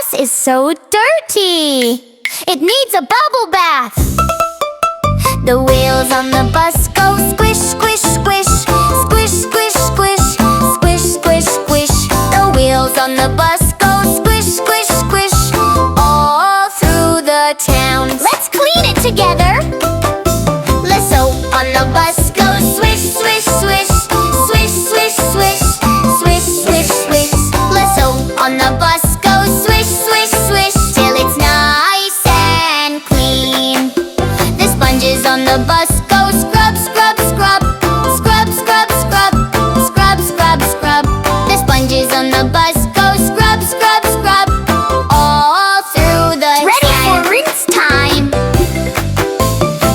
bus is so dirty. It needs a bubble bath. The wheels on the bus go squish, squish, squish. Squish, squish, squish. Squish, squish, squish. The wheels on the bus go squish, squish, squish. All through the town. Let's clean it together. The soap on the bus goes swish, swish, swish. Swish, swish, swish. Swish, swish, swish. The soap on the bus goes swish, swish, swish. Till it's nice and clean. The sponges on the bus go scrub, scrub, scrub. Scrub, scrub, scrub. Scrub, scrub, scrub. The sponges on the bus go scrub, scrub, scrub. All through the town. Ready for rinse time.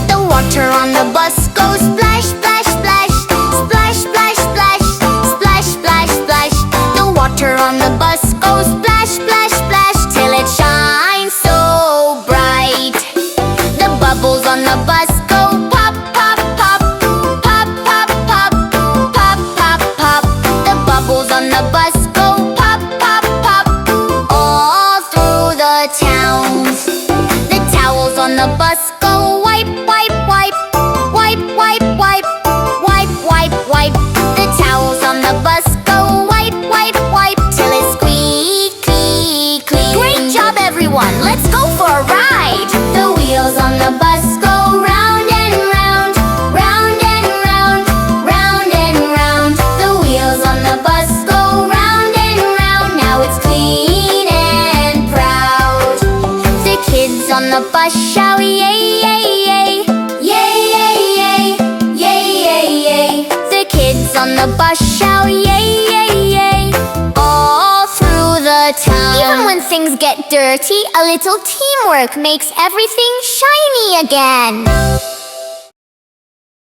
The water on the bus goes splash, splash, splash. Splash, splash, splash. Splash, splash, splash. The water on the bus goes splash, splash, splash. Till it shines so bright. The bubbles on the bus go pop, pop, pop. Pop, pop, pop. Pop, pop, pop. The bubbles on the bus go pop, pop, pop. All through the town. The towels on the bus go wipe, wipe, wipe. Wipe, wipe, wipe. Wipe, wipe, wipe. The towels on the bus go wipe, wipe, wipe. Till it's squeaky clean. Great job, everyone! Let's go for a ride! The wheels on the bus go round and round. Round and round. Round and round. The wheels on the bus go round and round. Now it's clean and proud. The kids on the bus shout yay, yay, yay. Yay, yay, yay. Yay, yay, yay. The kids on the bus shout yay, yay, yay. All through the town. Even when things get dirty, a little teamwork makes everything shiny again.